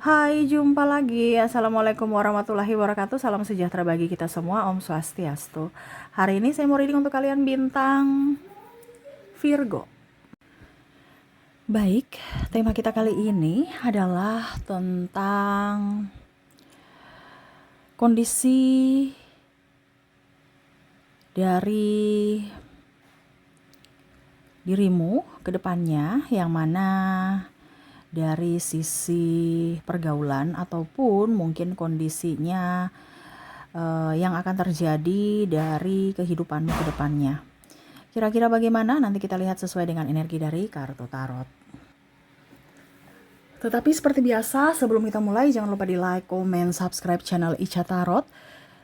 Hai, jumpa lagi. Assalamualaikum warahmatullahi wabarakatuh. Salam sejahtera bagi kita semua. Om Swastiastu. Hari ini saya mau reading untuk kalian bintang Virgo. Baik, tema kita kali ini adalah tentang kondisi dari dirimu ke depannya, yang mana dari sisi pergaulan ataupun mungkin kondisinya yang akan terjadi dari kehidupanmu ke depannya. Kira-kira bagaimana? Nanti kita lihat sesuai dengan energi dari kartu tarot. Tetapi seperti biasa, sebelum kita mulai, jangan lupa di like, comment, subscribe channel Ica Tarot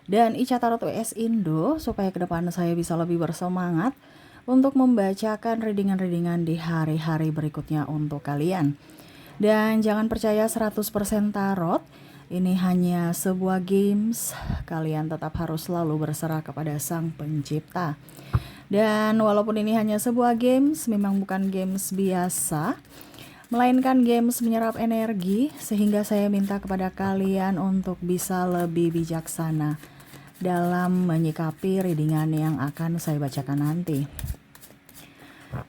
dan Ica Tarot WS Indo, supaya ke depan saya bisa lebih bersemangat untuk membacakan readingan-readingan di hari-hari berikutnya untuk kalian. Dan jangan percaya 100% tarot, ini hanya sebuah games, kalian tetap harus selalu berserah kepada Sang Pencipta. Dan walaupun ini hanya sebuah games, memang bukan games biasa, melainkan games menyerap energi, sehingga saya minta kepada kalian untuk bisa lebih bijaksana dalam menyikapi readingan yang akan saya bacakan nanti.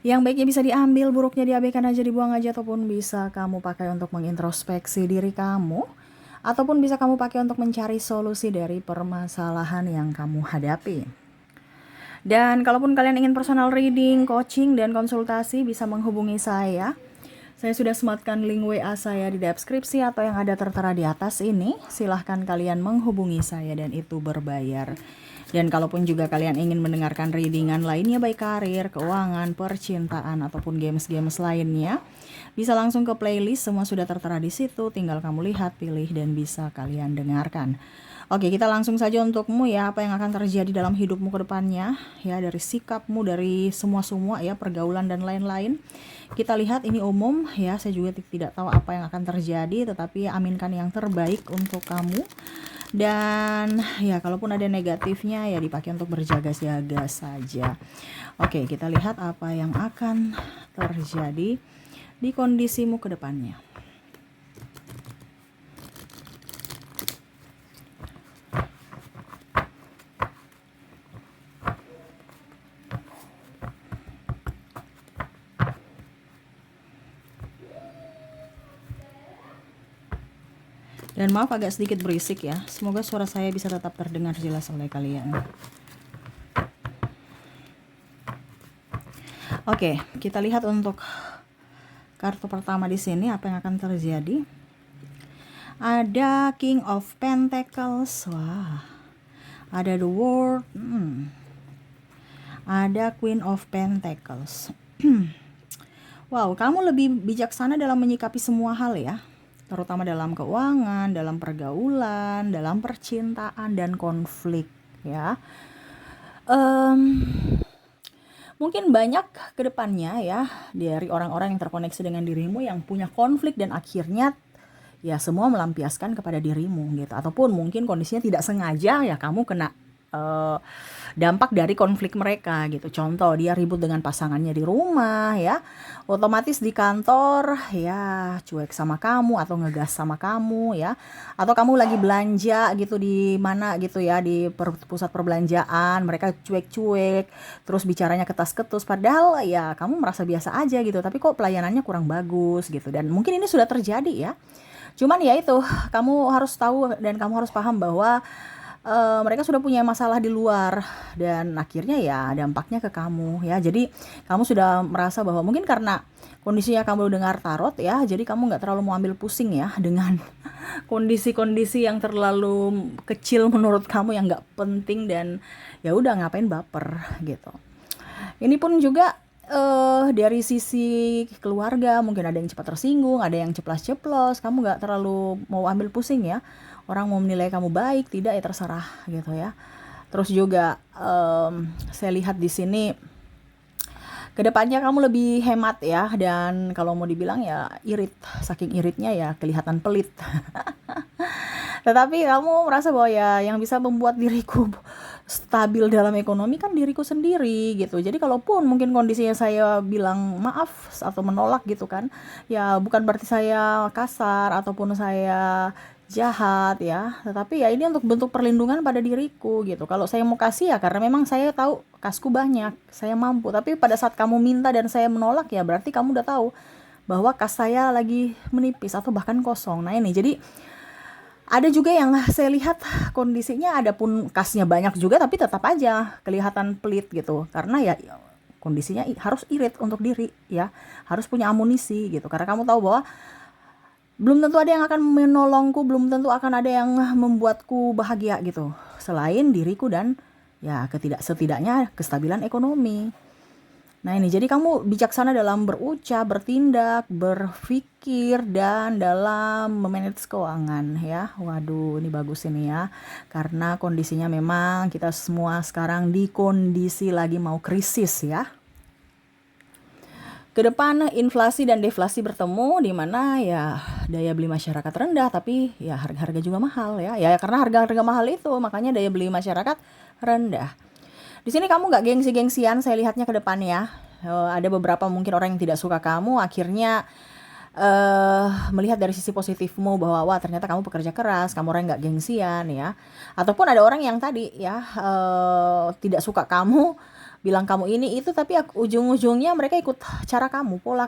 Yang baiknya bisa diambil, buruknya diabaikan aja, dibuang aja, ataupun bisa kamu pakai untuk mengintrospeksi diri kamu, ataupun bisa kamu pakai untuk mencari solusi dari permasalahan yang kamu hadapi. Dan kalaupun kalian ingin personal reading, coaching, dan konsultasi, bisa menghubungi saya. Saya sudah sematkan link WA saya di deskripsi atau yang ada tertera di atas ini. Silahkan kalian menghubungi saya dan itu berbayar. Dan kalaupun juga kalian ingin mendengarkan readingan lainnya, baik karir, keuangan, percintaan, ataupun games-games lainnya, bisa langsung ke playlist, semua sudah tertera di situ. Tinggal kamu lihat, pilih, dan bisa kalian dengarkan. Oke, kita langsung saja untukmu ya, apa yang akan terjadi dalam hidupmu ke depannya ya, dari sikapmu, dari semua ya, pergaulan dan lain-lain. Kita lihat ini umum ya, saya juga tidak tahu apa yang akan terjadi, tetapi aminkan yang terbaik untuk kamu. Dan ya, kalaupun ada negatifnya ya dipakai untuk berjaga-jaga saja. Oke, kita lihat apa yang akan terjadi di kondisimu ke depannya. Dan maaf agak sedikit berisik ya. Semoga suara saya bisa tetap terdengar jelas oleh kalian. Oke, kita lihat untuk kartu pertama di sini apa yang akan terjadi. Ada King of Pentacles. Wah. Ada The World. Ada Queen of Pentacles. Wow, kamu lebih bijaksana dalam menyikapi semua hal ya. Terutama dalam keuangan, dalam pergaulan, dalam percintaan, dan konflik ya. Mungkin banyak ke depannya ya dari orang-orang yang terkoneksi dengan dirimu yang punya konflik, dan akhirnya ya semua melampiaskan kepada dirimu gitu. Ataupun mungkin kondisinya tidak sengaja ya kamu kena dampak dari konflik mereka gitu. Contoh, dia ribut dengan pasangannya di rumah ya, otomatis di kantor ya cuek sama kamu atau ngegas sama kamu ya, atau kamu lagi belanja gitu di mana gitu ya, di pusat perbelanjaan, mereka cuek-cuek terus bicaranya ketas-ketus, padahal ya kamu merasa biasa aja gitu, tapi kok pelayanannya kurang bagus gitu. Dan mungkin ini sudah terjadi ya, cuman ya itu, kamu harus tahu dan kamu harus paham bahwa mereka sudah punya masalah di luar, dan akhirnya ya dampaknya ke kamu ya. Jadi kamu sudah merasa bahwa mungkin karena kondisinya kamu dengar tarot ya, jadi kamu nggak terlalu mau ambil pusing ya dengan kondisi-kondisi yang terlalu kecil menurut kamu, yang nggak penting, dan ya udah ngapain baper gitu. Ini pun juga dari sisi keluarga, mungkin ada yang cepat tersinggung, ada yang ceplas-ceplos, kamu nggak terlalu mau ambil pusing ya. Orang mau menilai kamu baik tidak ya terserah gitu ya. Terus juga saya lihat di sini kedepannya kamu lebih hemat ya, dan kalau mau dibilang ya irit, saking iritnya ya kelihatan pelit. Tetapi kamu merasa bahwa ya yang bisa membuat diriku stabil dalam ekonomi kan diriku sendiri gitu. Jadi kalaupun mungkin kondisinya saya bilang maaf atau menolak gitu kan, ya bukan berarti saya kasar ataupun saya jahat ya, tetapi ya ini untuk bentuk perlindungan pada diriku gitu. Kalau saya mau kasih ya karena memang saya tahu kasku banyak, saya mampu. Tapi pada saat kamu minta dan saya menolak ya berarti kamu udah tahu bahwa kas saya lagi menipis atau bahkan kosong. Nah ini jadi ada juga yang saya lihat kondisinya ada pun kasnya banyak juga tapi tetap aja kelihatan pelit gitu. Karena ya kondisinya harus irit untuk diri ya. Harus punya amunisi gitu. Karena kamu tahu bahwa belum tentu ada yang akan menolongku, belum tentu akan ada yang membuatku bahagia gitu. Selain diriku dan ya setidaknya kestabilan ekonomi. Nah ini jadi kamu bijaksana dalam berucap, bertindak, berpikir, dan dalam memanage keuangan ya. Waduh ini bagus ini ya. Karena kondisinya memang kita semua sekarang di kondisi lagi mau krisis ya. Kedepan inflasi dan deflasi bertemu di mana ya daya beli masyarakat rendah tapi ya harga-harga juga mahal ya. Ya karena harga-harga mahal itu makanya daya beli masyarakat rendah. Di sini kamu nggak gengsi-gengsian, saya lihatnya ke depannya. Ada beberapa mungkin orang yang tidak suka kamu, akhirnya melihat dari sisi positifmu bahwa wah ternyata kamu pekerja keras, kamu orang nggak gengsian ya. Ataupun ada orang yang tadi ya tidak suka kamu, bilang kamu ini itu, tapi ujung-ujungnya mereka ikut cara kamu, pola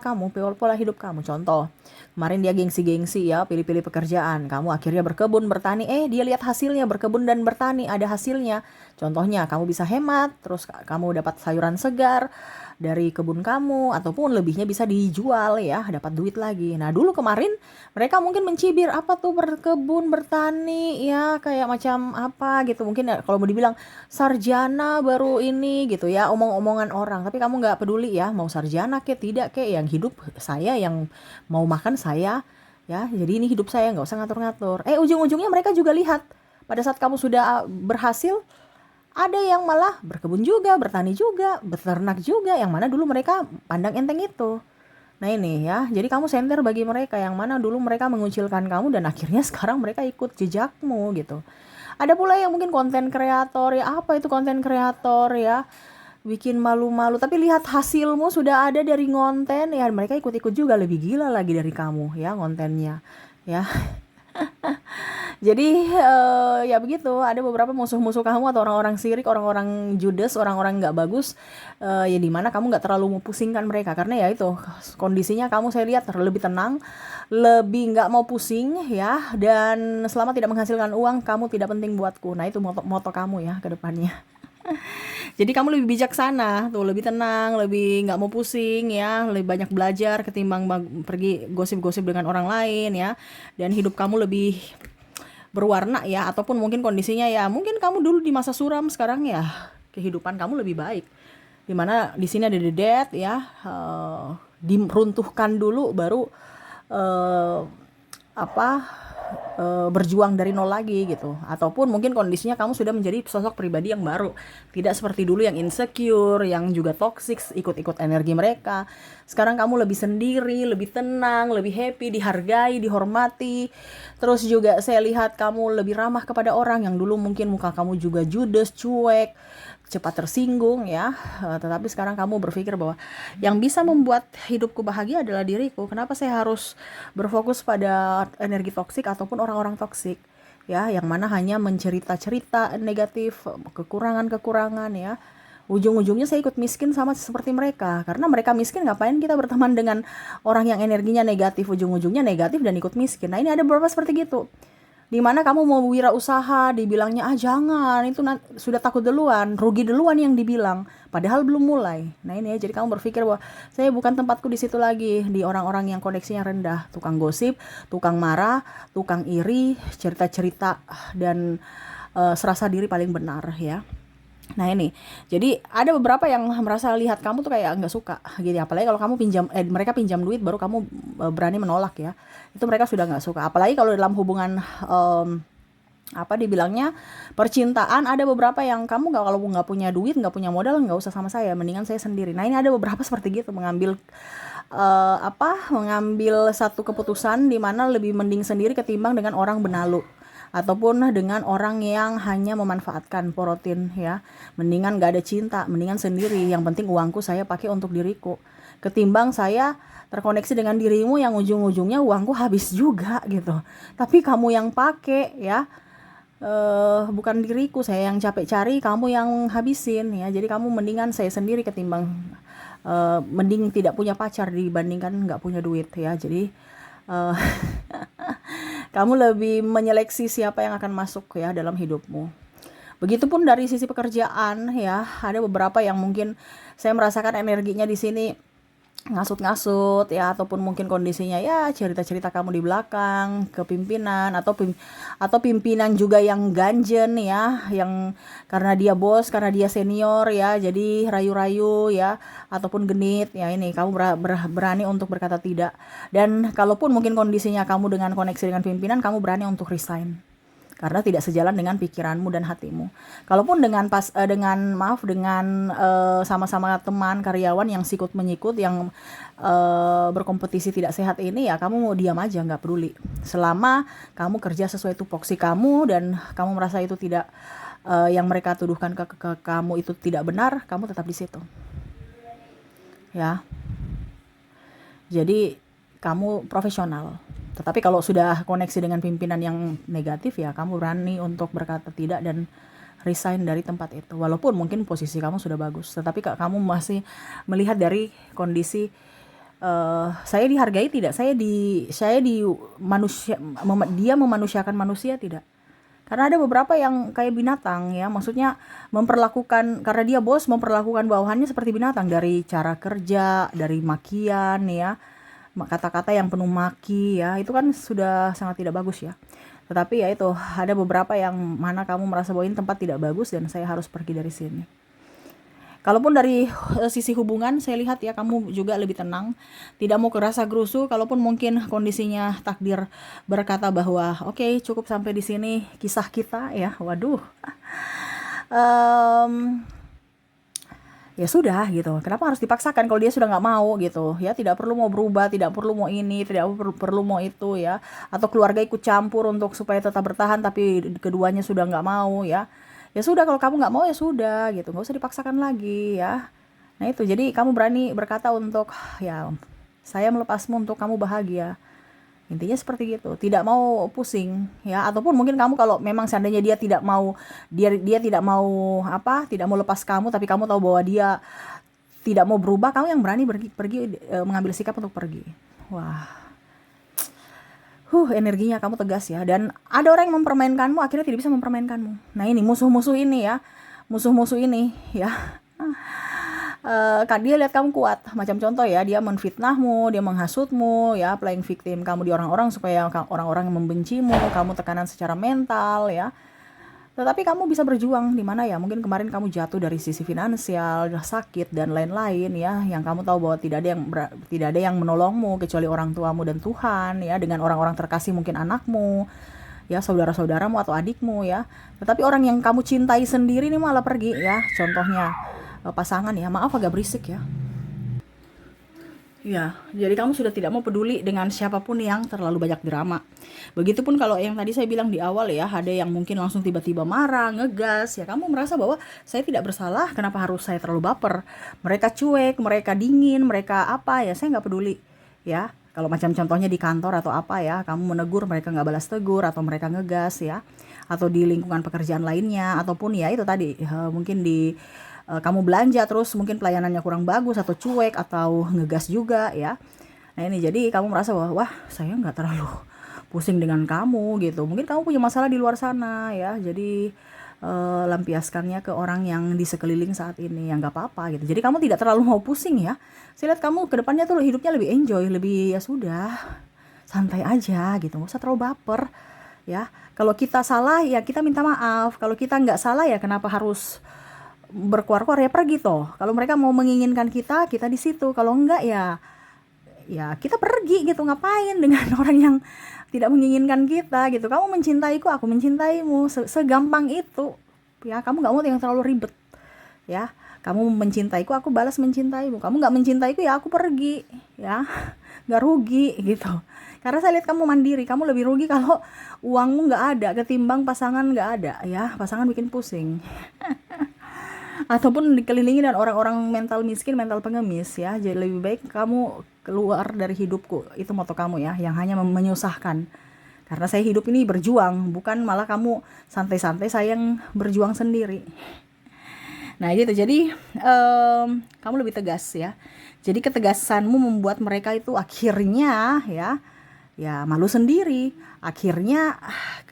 hidup kamu. Contoh, kemarin dia gengsi-gengsi ya, pilih-pilih pekerjaan, kamu akhirnya berkebun, bertani, dia lihat hasilnya, berkebun dan bertani, ada hasilnya. Contohnya, kamu bisa hemat, terus kamu dapat sayuran segar dari kebun kamu, ataupun lebihnya bisa dijual ya, dapat duit lagi. Nah dulu kemarin mereka mungkin mencibir, apa tuh berkebun, bertani ya, kayak macam apa gitu, mungkin ya, kalau mau dibilang sarjana baru ini gitu ya, omong-omongan orang. Tapi kamu nggak peduli ya, mau sarjana ke tidak ke, yang hidup saya, yang mau makan saya ya, jadi ini hidup saya, nggak usah ngatur-ngatur. Ujung-ujungnya mereka juga lihat pada saat kamu sudah berhasil, ada yang malah berkebun juga, bertani juga, beternak juga, yang mana dulu mereka pandang enteng itu. Nah ini ya, jadi kamu senter bagi mereka, yang mana dulu mereka mengucilkan kamu dan akhirnya sekarang mereka ikut jejakmu gitu. Ada pula yang mungkin konten kreator ya, apa itu konten kreator ya, bikin malu-malu, tapi lihat hasilmu sudah ada dari konten ya, mereka ikut-ikut juga, lebih gila lagi dari kamu ya kontennya ya. Jadi ya begitu, ada beberapa musuh-musuh kamu atau orang-orang sirik, orang-orang judes, orang-orang nggak bagus, ya dimana kamu nggak terlalu pusingkan mereka, karena ya itu kondisinya kamu saya lihat lebih tenang, lebih nggak mau pusing ya, dan selama tidak menghasilkan uang kamu tidak penting buatku. Nah itu moto kamu ya ke depannya. Jadi kamu lebih bijaksana tuh, lebih tenang, lebih nggak mau pusing ya, lebih banyak belajar ketimbang pergi gosip-gosip dengan orang lain ya, dan hidup kamu lebih berwarna ya. Ataupun mungkin kondisinya ya, mungkin kamu dulu di masa suram, sekarang ya kehidupan kamu lebih baik, dimana di sini ada the dead ya, diruntuhkan dulu baru berjuang dari nol lagi gitu. Ataupun mungkin kondisinya kamu sudah menjadi sosok pribadi yang baru, tidak seperti dulu yang insecure, yang juga toxic, ikut-ikut energi mereka. Sekarang kamu lebih sendiri, lebih tenang, lebih happy, dihargai, dihormati. Terus juga saya lihat kamu lebih ramah kepada orang, yang dulu mungkin muka kamu juga judes, cuek, cepat tersinggung ya, tetapi sekarang kamu berpikir bahwa yang bisa membuat hidupku bahagia adalah diriku. Kenapa saya harus berfokus pada energi toksik ataupun orang-orang toksik ya, yang mana hanya mencerita-cerita negatif, kekurangan-kekurangan ya. Ujung-ujungnya saya ikut miskin sama seperti mereka. Karena mereka miskin, ngapain kita berteman dengan orang yang energinya negatif, ujung-ujungnya negatif dan ikut miskin. Nah ini ada beberapa seperti gitu, dimana kamu mau wirausaha, dibilangnya jangan, itu sudah takut duluan, rugi duluan yang dibilang, padahal belum mulai. Nah ini ya, jadi kamu berpikir bahwa saya bukan tempatku di situ lagi, di orang-orang yang koneksinya rendah, tukang gosip, tukang marah, tukang iri, cerita-cerita, dan serasa diri paling benar ya. Nah ini, jadi ada beberapa yang merasa lihat kamu tuh kayak nggak suka gitu, apalagi kalau kamu mereka pinjam duit baru kamu berani menolak ya, itu mereka sudah nggak suka. Apalagi kalau dalam hubungan dibilangnya percintaan, ada beberapa yang kamu kalau nggak punya duit, nggak punya modal, nggak usah sama saya, mendingan saya sendiri. Nah ini ada beberapa seperti gitu, mengambil mengambil satu keputusan di mana lebih mending sendiri ketimbang dengan orang benalu ataupun dengan orang yang hanya memanfaatkan porotin ya. Mendingan gak ada cinta, mendingan sendiri, yang penting uangku saya pakai untuk diriku, ketimbang saya terkoneksi dengan dirimu yang ujung-ujungnya uangku habis juga gitu, tapi kamu yang pakai ya. Bukan diriku, saya yang capek cari, kamu yang habisin ya. Jadi kamu mendingan saya sendiri ketimbang mending tidak punya pacar dibandingkan nggak punya duit ya. Jadi uh, kamu lebih menyeleksi siapa yang akan masuk ya dalam hidupmu. Begitupun dari sisi pekerjaan ya, ada beberapa yang mungkin saya merasakan energinya di sini ngasut-ngasut ya, ataupun mungkin kondisinya ya cerita-cerita kamu di belakang ke pimpinan, atau pimpinan juga yang ganjen ya, yang karena dia bos, karena dia senior ya, jadi rayu-rayu ya, ataupun genit ya. Ini kamu berani untuk berkata tidak, dan kalaupun mungkin kondisinya kamu dengan koneksi dengan pimpinan, kamu berani untuk resign karena tidak sejalan dengan pikiranmu dan hatimu. Kalaupun dengan sama-sama teman karyawan yang sikut menyikut, yang berkompetisi tidak sehat ini ya, kamu mau diam aja, nggak peduli. Selama kamu kerja sesuai tupoksi kamu dan kamu merasa itu tidak, yang mereka tuduhkan ke kamu itu tidak benar, kamu tetap di situ. Ya. Jadi kamu profesional. Tetapi kalau sudah koneksi dengan pimpinan yang negatif ya, kamu berani untuk berkata tidak dan resign dari tempat itu. Walaupun mungkin posisi kamu sudah bagus, tetapi kamu masih melihat dari kondisi, saya dihargai tidak? Saya di manusia, dia memanusiakan manusia tidak? Karena ada beberapa yang kayak binatang ya, maksudnya memperlakukan, karena dia bos, memperlakukan bawahannya seperti binatang, dari cara kerja, dari makian ya, kata-kata yang penuh maki ya, itu kan sudah sangat tidak bagus ya. Tetapi ya itu, ada beberapa yang mana kamu merasa bahwa ini tempat tidak bagus dan saya harus pergi dari sini. Kalaupun dari sisi hubungan, saya lihat ya kamu juga lebih tenang, tidak mau kerasa gerusu. Kalaupun mungkin kondisinya takdir berkata bahwa oke, cukup sampai di sini kisah kita ya, waduh, um, ya sudah gitu. Kenapa harus dipaksakan kalau dia sudah nggak mau gitu ya? Tidak perlu mau berubah, tidak perlu mau ini, tidak perlu mau itu ya. Atau keluarga ikut campur untuk supaya tetap bertahan, tapi keduanya sudah nggak mau ya. Ya sudah, kalau kamu nggak mau ya sudah gitu, nggak usah dipaksakan lagi ya. Nah itu, jadi kamu berani berkata untuk ya, saya melepasmu untuk kamu bahagia. Intinya seperti gitu, tidak mau pusing ya. Ataupun mungkin kamu, kalau memang seandainya dia tidak mau, dia tidak mau tidak mau lepas kamu, tapi kamu tahu bahwa dia tidak mau berubah, kamu yang berani pergi, mengambil sikap untuk pergi. Wah, energinya kamu tegas ya. Dan ada orang yang mempermainkanmu, akhirnya tidak bisa mempermainkanmu. Nah ini musuh-musuh ini ya, musuh-musuh ini ya. Kan dia lihat kamu kuat, macam contoh ya, dia menfitnahmu, dia menghasutmu ya, playing victim kamu di orang-orang supaya orang-orang yang membencimu, kamu tekanan secara mental ya. Tetapi kamu bisa berjuang di mana ya, mungkin kemarin kamu jatuh dari sisi finansial, sakit dan lain-lain ya, yang kamu tahu bahwa tidak ada yang menolongmu kecuali orang tuamu dan Tuhan ya, dengan orang-orang terkasih mungkin anakmu ya, saudara-saudaramu atau adikmu ya. Tetapi orang yang kamu cintai sendiri ini malah pergi ya. Contohnya pasangan ya, maaf agak berisik ya. Ya, jadi kamu sudah tidak mau peduli dengan siapapun yang terlalu banyak drama. Begitupun kalau yang tadi saya bilang di awal ya, ada yang mungkin langsung tiba-tiba marah, ngegas ya, kamu merasa bahwa saya tidak bersalah, kenapa harus saya terlalu baper? Mereka cuek, mereka dingin, mereka apa ya, saya nggak peduli ya. Kalau macam contohnya di kantor atau apa ya, kamu menegur, mereka nggak balas tegur, atau mereka ngegas ya, atau di lingkungan pekerjaan lainnya, ataupun ya itu tadi, mungkin di kamu belanja terus mungkin pelayanannya kurang bagus, atau cuek, atau ngegas juga ya. Nah ini, jadi kamu merasa bahwa wah, saya nggak terlalu pusing dengan kamu gitu. Mungkin kamu punya masalah di luar sana ya, jadi lampiaskannya ke orang yang di sekeliling saat ini, yang nggak apa-apa gitu. Jadi kamu tidak terlalu mau pusing ya. Saya lihat kamu ke depannya tuh hidupnya lebih enjoy, lebih ya sudah, santai aja gitu, nggak usah terlalu baper ya. Kalau kita salah ya kita minta maaf, kalau kita nggak salah ya kenapa harus berkuar-kuar, ya pergi toh. Kalau mereka mau menginginkan kita, kita di situ. Kalau enggak ya kita pergi gitu. Ngapain dengan orang yang tidak menginginkan kita gitu. Kamu mencintaiku, aku mencintaimu, segampang itu ya. Kamu nggak mau yang terlalu ribet ya. Kamu mencintaiku, aku balas mencintaimu. Kamu nggak mencintaiku, ya aku pergi, ya. Nggak rugi gitu. Karena saya lihat kamu mandiri, kamu lebih rugi kalau uangmu nggak ada ketimbang pasangan nggak ada, ya. Pasangan bikin pusing. Ataupun dikelilingi dengan orang-orang mental miskin, mental pengemis, ya. Jadi lebih baik kamu keluar dari hidupku. Itu moto kamu, ya, yang hanya menyusahkan. Karena saya hidup ini berjuang, bukan malah kamu santai-santai saya yang berjuang sendiri. Nah gitu, jadi kamu lebih tegas, ya. Jadi ketegasanmu membuat mereka itu akhirnya, ya malu sendiri. Akhirnya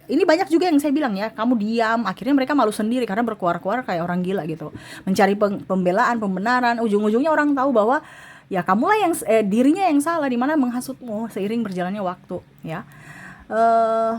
ini banyak juga yang saya bilang, ya, kamu diam, akhirnya mereka malu sendiri karena berkuar-kuar kayak orang gila gitu, mencari pembelaan, pembenaran. Ujung-ujungnya orang tahu bahwa ya kamulah yang dirinya yang salah, di mana menghasutmu seiring berjalannya waktu, ya.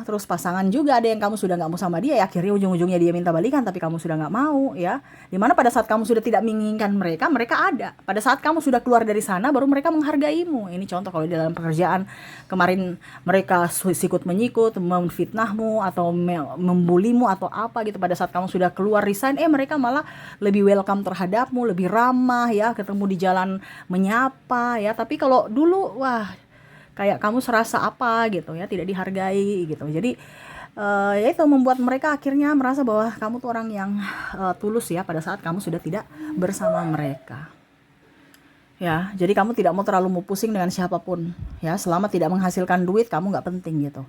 Terus pasangan juga ada yang kamu sudah nggak mau sama dia, ya akhirnya ujung-ujungnya dia minta balikan tapi kamu sudah nggak mau, ya. Dimana pada saat kamu sudah tidak menginginkan mereka, mereka ada. Pada saat kamu sudah keluar dari sana, baru mereka menghargaimu. Ini contoh kalau di dalam pekerjaan kemarin mereka sikut menyikut, memfitnahmu atau membulimu atau apa gitu. Pada saat kamu sudah keluar resign, mereka malah lebih welcome terhadapmu, lebih ramah, ya, ketemu di jalan menyapa, ya. Tapi kalau dulu, wah, kayak kamu serasa apa gitu, ya, tidak dihargai gitu. Jadi ya itu membuat mereka akhirnya merasa bahwa kamu tuh orang yang tulus, ya, pada saat kamu sudah tidak bersama mereka, ya. Jadi kamu tidak mau terlalu pusing dengan siapapun, ya. Selama tidak menghasilkan duit, kamu nggak penting gitu,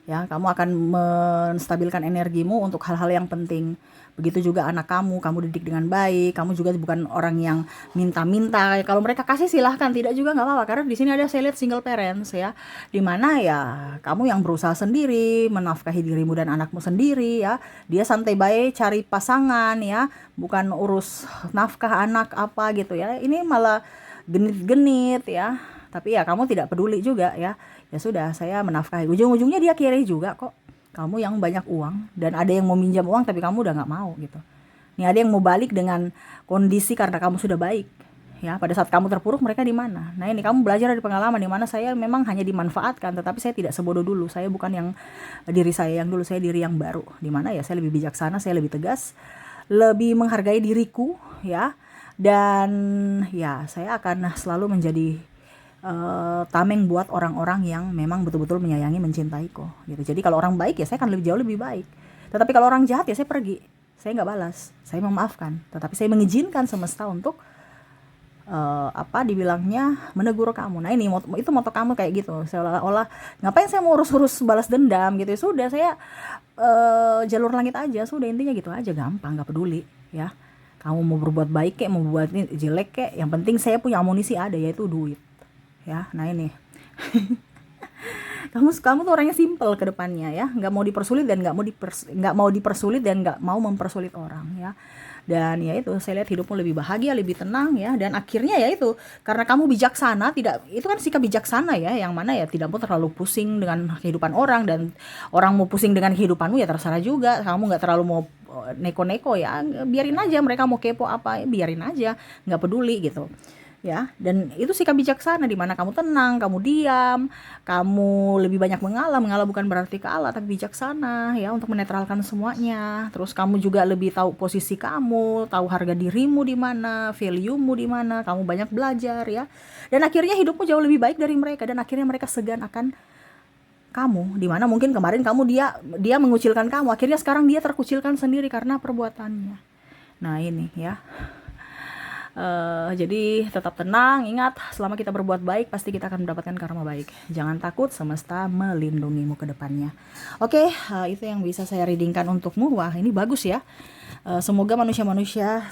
ya. Kamu akan menstabilkan energimu untuk hal-hal yang penting. Begitu juga anak kamu didik dengan baik. Kamu juga bukan orang yang minta-minta. Kalau mereka kasih silahkan, tidak juga nggak apa-apa. Karena di sini ada saya lihat single parents, ya, dimana ya kamu yang berusaha sendiri menafkahi dirimu dan anakmu sendiri, ya. Dia santai baik cari pasangan, ya, bukan urus nafkah anak apa gitu, ya. Ini malah genit-genit, ya. Tapi ya kamu tidak peduli juga, ya. Ya sudah, saya menafkahi. Ujung-ujungnya dia kiri juga kok. Kamu yang banyak uang dan ada yang mau minjam uang tapi kamu udah nggak mau gitu. Nih ada yang mau balik dengan kondisi karena kamu sudah baik, ya. Pada saat kamu terpuruk, mereka di mana? Nah ini kamu belajar dari pengalaman, di mana saya memang hanya dimanfaatkan, tetapi saya tidak sebodoh dulu. Saya bukan yang diri saya yang dulu, saya diri yang baru. Di mana ya saya lebih bijaksana, saya lebih tegas, lebih menghargai diriku, ya. Dan ya saya akan selalu menjadi tameng buat orang-orang yang memang betul-betul menyayangi, mencintai kok gitu. Jadi kalau orang baik, ya saya akan jauh lebih baik. Tetapi kalau orang jahat, ya saya pergi. Saya nggak balas, saya memaafkan. Tetapi saya mengizinkan semesta untuk dibilangnya menegur kamu. Nah ini itu moto kamu kayak gitu. Seolah-olah ngapain saya mau urus-urus balas dendam gitu. Ya sudah, saya jalur langit aja. Sudah, intinya gitu aja, gampang, nggak peduli, ya. Kamu mau berbuat baik kek, mau berbuat jelek kek, yang penting saya punya amunisi ada, yaitu duit, ya. Nah ini kamu tuh orangnya simple ke depannya, ya, nggak mau dipersulit dan nggak mau dipersulit dan nggak mau mempersulit orang, ya. Dan ya itu, saya lihat hidupmu lebih bahagia, lebih tenang, ya. Dan akhirnya ya itu, karena kamu bijaksana, tidak, itu kan sikap bijaksana, ya, yang mana ya tidak mau terlalu pusing dengan kehidupan orang, dan orang mau pusing dengan kehidupanmu ya terserah juga. Kamu nggak terlalu mau neko-neko, ya, biarin aja. Mereka mau kepo apa, biarin aja, nggak peduli gitu, ya. Dan itu sikap bijaksana, di mana kamu tenang, kamu diam, kamu lebih banyak mengalah bukan berarti kalah, tapi bijaksana, ya, untuk menetralkan semuanya. Terus kamu juga lebih tahu posisi kamu, tahu harga dirimu di mana, value-mu di mana, kamu banyak belajar, ya. Dan akhirnya hidupmu jauh lebih baik dari mereka, dan akhirnya mereka segan akan kamu, di mana mungkin kemarin dia mengucilkan kamu, akhirnya sekarang dia terkucilkan sendiri karena perbuatannya. Nah ini, ya. Jadi tetap tenang, ingat, selama kita berbuat baik pasti kita akan mendapatkan karma baik. Jangan takut, semesta melindungimu ke depannya. Oke, itu yang bisa saya readingkan untukmu. Wah, ini bagus, ya. Semoga manusia-manusia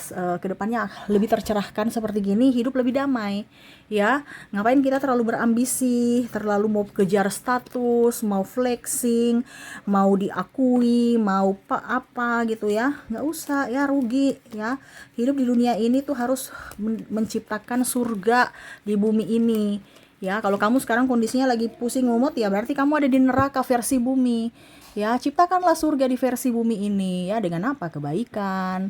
ke depannya lebih tercerahkan seperti gini, hidup lebih damai, ya. Ngapain kita terlalu berambisi, terlalu mau kejar status, mau flexing, mau diakui, mau apa gitu, ya. Nggak usah, ya, rugi, ya. Hidup di dunia ini tuh harus menciptakan surga di bumi ini, ya. Kalau kamu sekarang kondisinya lagi pusing ngumut, ya berarti kamu ada di neraka versi bumi, ya. Ciptakanlah surga di versi bumi ini, ya, dengan apa? Kebaikan,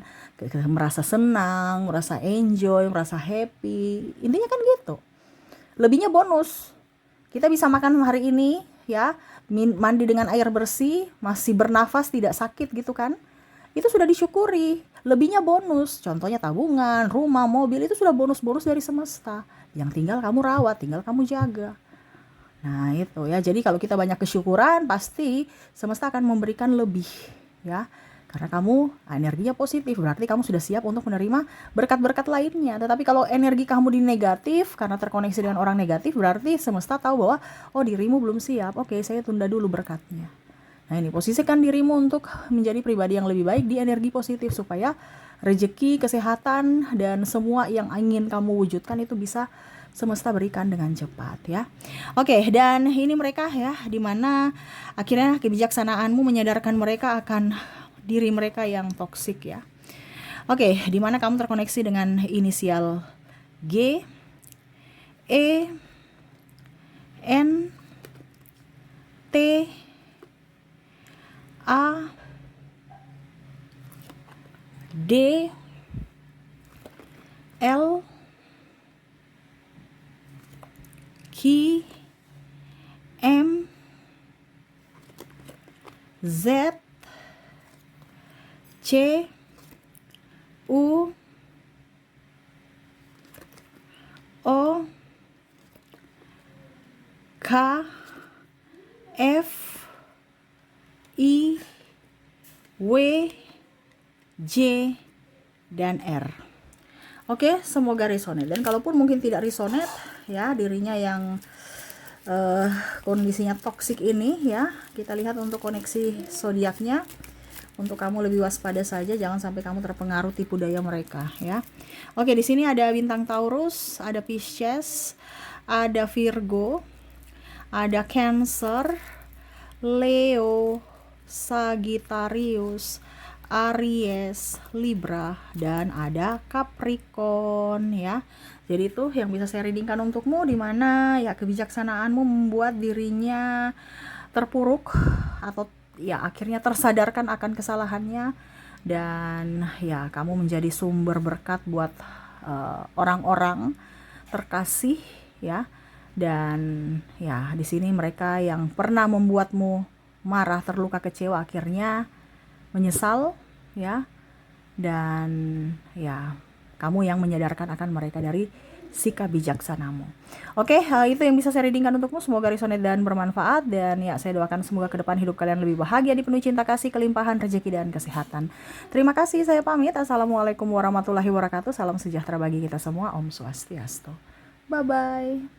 merasa senang, merasa enjoy, merasa happy. Intinya kan gitu. Lebihnya bonus. Kita bisa makan hari ini, ya, mandi dengan air bersih, masih bernafas, tidak sakit gitu kan. itu sudah disyukuri. Lebihnya bonus, contohnya tabungan, rumah, mobil, itu sudah bonus-bonus dari semesta. Yang tinggal kamu rawat, tinggal kamu jaga. Nah itu ya, jadi kalau kita banyak kesyukuran, pasti semesta akan memberikan lebih ya. Karena kamu energinya positif, berarti kamu sudah siap untuk menerima berkat-berkat lainnya. Tetapi kalau energi kamu di negatif, karena terkoneksi dengan orang negatif, berarti semesta tahu bahwa, oh dirimu belum siap, oke saya tunda dulu berkatnya. Nah ini, posisikan dirimu untuk menjadi pribadi yang lebih baik di energi positif, supaya rezeki, kesehatan, dan semua yang ingin kamu wujudkan itu bisa semesta berikan dengan cepat ya. Oke, dan ini mereka ya, dimana akhirnya kebijaksanaanmu menyadarkan mereka akan diri mereka yang toksik ya. Oke, dimana kamu terkoneksi dengan inisial G, E, N, T, A, D, L, Q, M, Z, C, U, O, K, F, I, W, J, dan R. Oke, semoga resonate. Dan kalaupun mungkin tidak resonate ya, dirinya yang kondisinya toksik ini ya, kita lihat untuk koneksi zodiaknya. Untuk kamu lebih waspada saja, jangan sampai kamu terpengaruh tipu daya mereka ya. Oke, di sini ada bintang Taurus, ada Pisces, ada Virgo, ada Cancer, Leo, Sagittarius, Aries, Libra, dan ada Capricorn ya. Jadi itu yang bisa saya readingkan untukmu, dimana ya kebijaksanaanmu membuat dirinya terpuruk atau ya akhirnya tersadarkan akan kesalahannya, dan ya kamu menjadi sumber berkat buat orang-orang terkasih ya. Dan ya di sini mereka yang pernah membuatmu marah, terluka, kecewa, akhirnya menyesal ya. Dan ya kamu yang menyadarkan akan mereka dari sikap bijaksanamu. Oke, itu yang bisa saya readingkan untukmu. Semoga resonate dan bermanfaat. Dan ya, saya doakan semoga ke depan hidup kalian lebih bahagia, dipenuhi cinta kasih, kelimpahan, rezeki, dan kesehatan. Terima kasih, saya pamit. Assalamualaikum warahmatullahi wabarakatuh. Salam sejahtera bagi kita semua. Om Swastiastu. Bye-bye.